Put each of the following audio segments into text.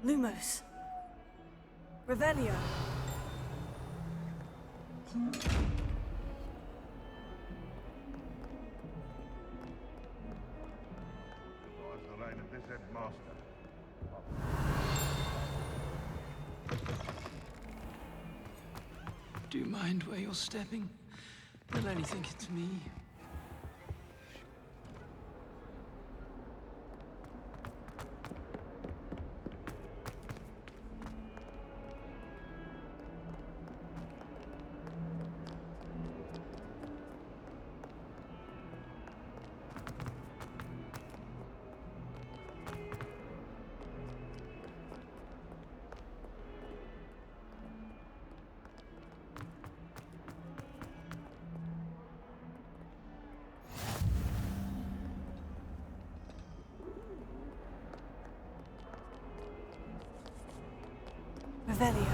Lumos. Revelio. Lies the reign of this headmaster. Do you mind where you're stepping? They'll only think it's me. Revelio.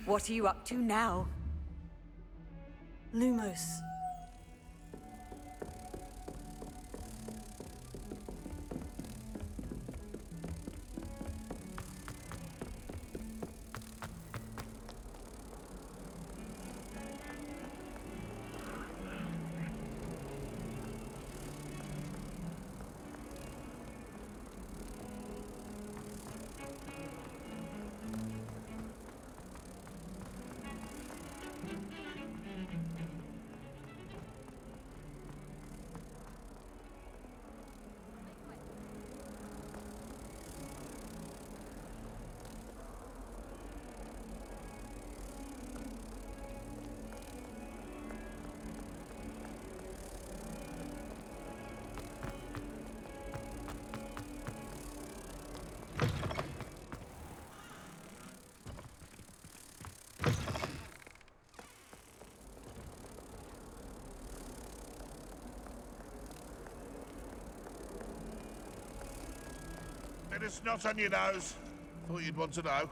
What are you up to now? Lumos. Bit of snot on your nose. Thought you'd want to know.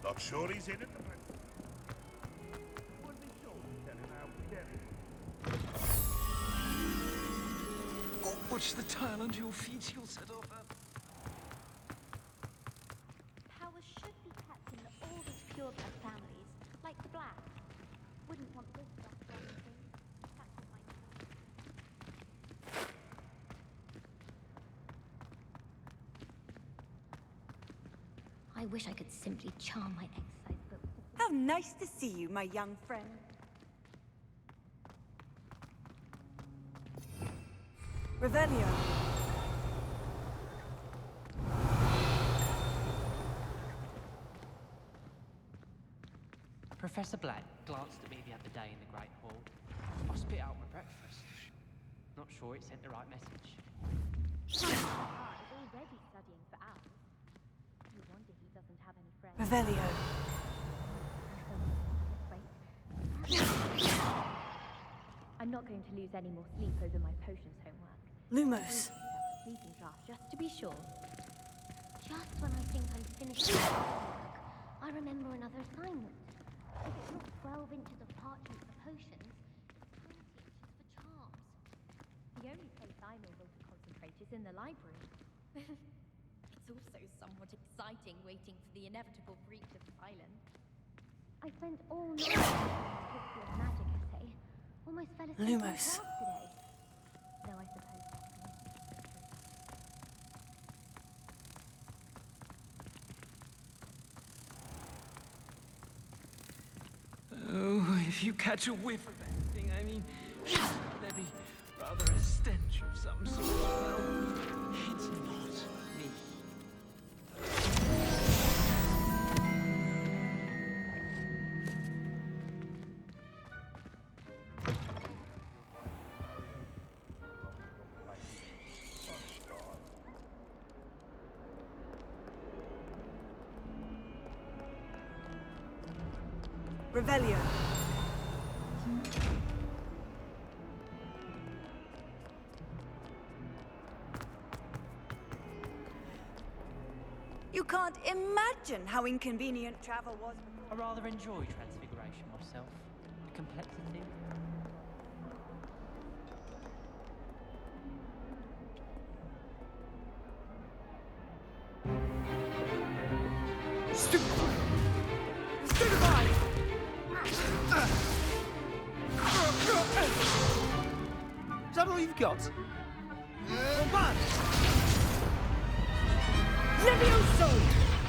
Not sure he's in at the moment. Would be sure to tell him how we get it. Oh, watch the tile under your feet, you'll set off her. Powers should be kept in the oldest pureblood families, like the Black. Wouldn't want this stuff or anything. That's what my I wish I could simply charm my exercise book. How nice to see you, my young friend. Revelio. Professor Black glanced at me the other day in the Great Hall. I spit out my breakfast. Not sure it sent the right message. Is already studying for hours. No wonder he doesn't have any friends. Revelio. I'm not going to lose any more sleep over my potions homework. Lumos. Sleeping draft, just to be sure. Just when I think I'm finished with my homework, I remember another assignment. If it's not 12 inches of parchment for potions, it's 20 inches for charms. The only place I'm able to concentrate is in the library. It's also somewhat exciting waiting for the inevitable breach of silence. I spent all night on the history of magic essay. Almost fell asleep in Lumos. class today. Though I suppose that's Oh, if you catch a whiff of anything, I mean, there'd be rather a stench of some sort. No, it's not me. Revelio. You can't imagine how inconvenient travel was. I rather enjoy transfiguration myself. The complexity. Is that all you've got? Levioso!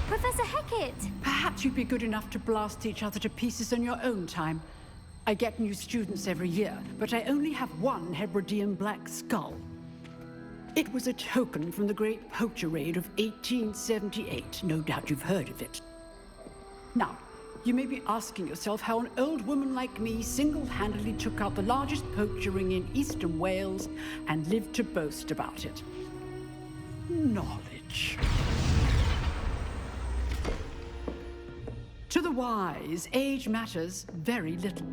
Professor Hecat! Perhaps you'd be good enough to blast each other to pieces in your own time. I get new students every year, but I only have one Hebridean black skull. It was a token from the Great Poacher Raid of 1878. No doubt you've heard of it. Now, you may be asking yourself how an old woman like me single-handedly took out the largest poacher ring in eastern Wales and lived to boast about it. Knowledge. To the wise, age matters very little.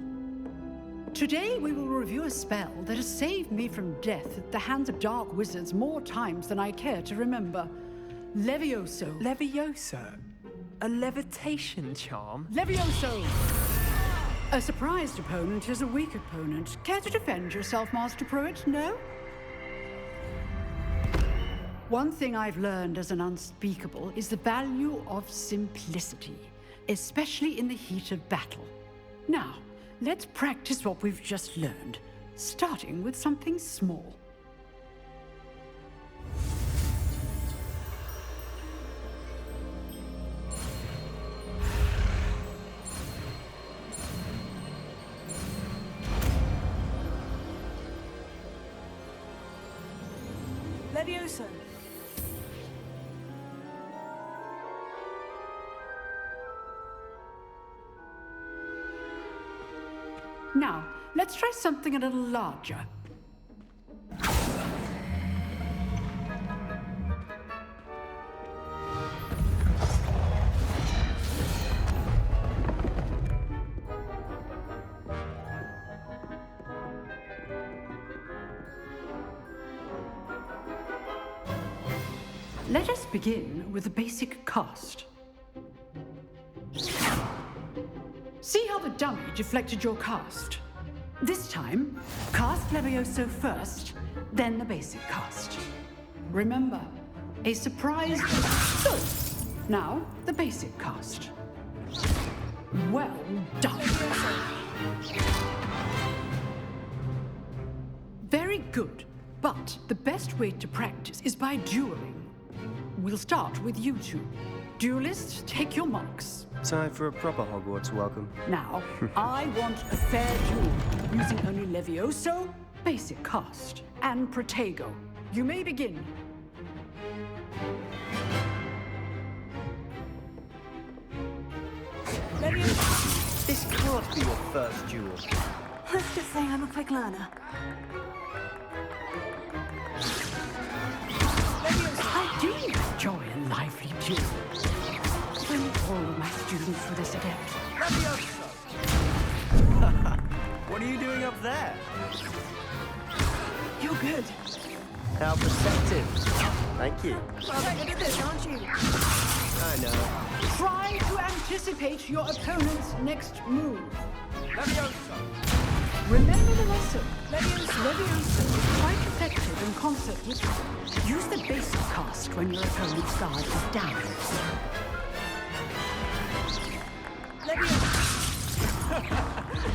Today we will review a spell that has saved me from death at the hands of dark wizards more times than I care to remember. Levioso. Levioso? A levitation charm? Levioso! A surprised opponent is a weak opponent. Care to defend yourself, Master Pruitt? No? One thing I've learned as an unspeakable is the value of simplicity, especially in the heat of battle. Now, let's practice what we've just learned, starting with something small. Levioso. Now, let's try something a little larger. Let us begin with the basic cast. See how the dummy deflected your cast? This time, cast Levioso first, then the basic cast. Remember, a surprise... So, now, the basic cast. Well done. Very good, but the best way to practice is by dueling. We'll start with you two. Duelists, take your marks. Time for a proper Hogwarts welcome. Now, I want a fair duel, using only Levioso, basic cast, and Protego. You may begin. Levioso. This can't be your first duel. Let's just say I'm a quick learner. I do enjoy a lively duel. When all of my students were this adept. What are you doing up there? You're good. How perceptive. Thank you. Well, you're good at this, aren't you? I know. Try to anticipate your opponent's next move. Remember the lesson. Levioso is quite effective in concert with you. Use the basic cast when your opponent's guard is down.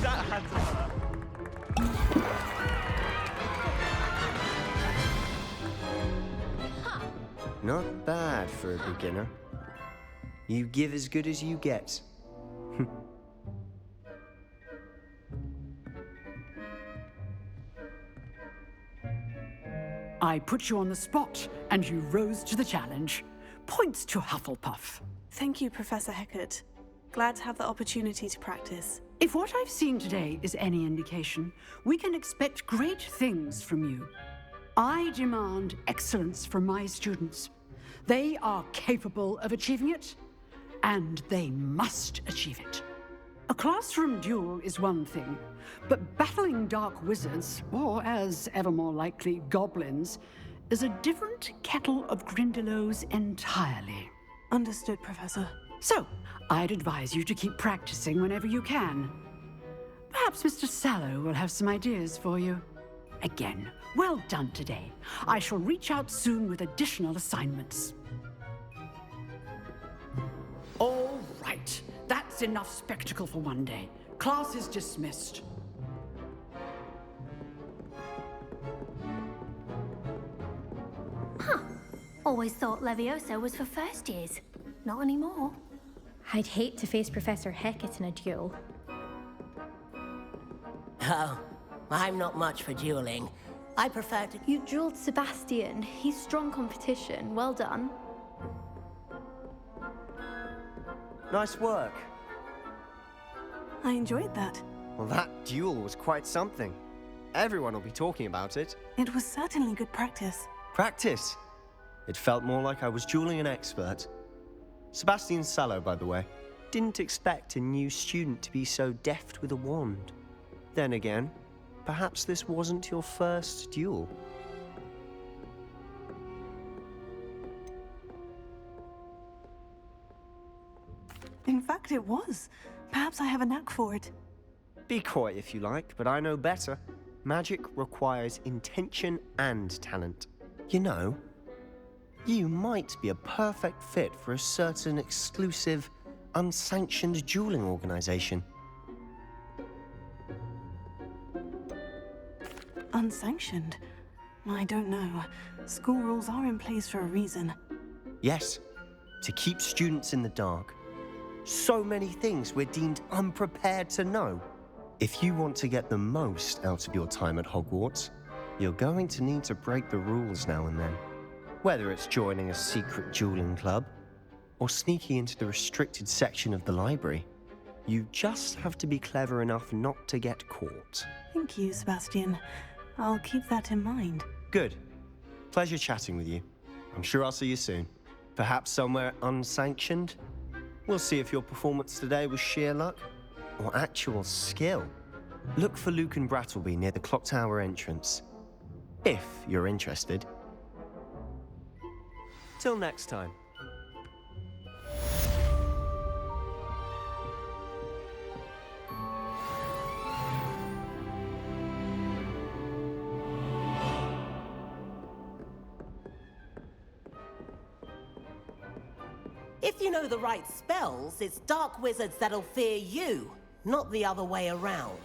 That had to hurt. Not bad for a beginner. You give as good as you get. I put you on the spot, and you rose to the challenge. Points to Hufflepuff. Thank you, Professor Hecat. Glad to have the opportunity to practice. If what I've seen today is any indication, we can expect great things from you. I demand excellence from my students. They are capable of achieving it, and they must achieve it. A classroom duel is one thing, but battling dark wizards, or as ever more likely, goblins, is a different kettle of Grindylows entirely. Understood, Professor. So, I'd advise you to keep practicing whenever you can. Perhaps Mr. Sallow will have some ideas for you. Again, well done today. I shall reach out soon with additional assignments. All right. That's enough spectacle for one day. Class is dismissed. Always thought Levioso was for first years. Not anymore. I'd hate to face Professor Hecat in a duel. Oh, I'm not much for dueling. I prefer to... You dueled Sebastian. He's strong competition. Well done. Nice work. I enjoyed that. Well, that duel was quite something. Everyone will be talking about it. It was certainly good practice. Practice? It felt more like I was dueling an expert. Sebastian Sallow, by the way. Didn't expect a new student to be so deft with a wand. Then again, perhaps this wasn't your first duel. In fact, it was. Perhaps I have a knack for it. Be coy if you like, but I know better. Magic requires intention and talent. You know, you might be a perfect fit for a certain exclusive, unsanctioned dueling organization. Unsanctioned? I don't know. School rules are in place for a reason. Yes, to keep students in the dark. So many things we're deemed unprepared to know. If you want to get the most out of your time at Hogwarts, you're going to need to break the rules now and then. Whether it's joining a secret dueling club, or sneaking into the restricted section of the library, you just have to be clever enough not to get caught. Thank you, Sebastian. I'll keep that in mind. Good. Pleasure chatting with you. I'm sure I'll see you soon. Perhaps somewhere unsanctioned? We'll see if your performance today was sheer luck or actual skill. Look for Luke and Brattleby near the clock tower entrance, if you're interested. Till next time. If you know the right spells, it's dark wizards that'll fear you, not the other way around.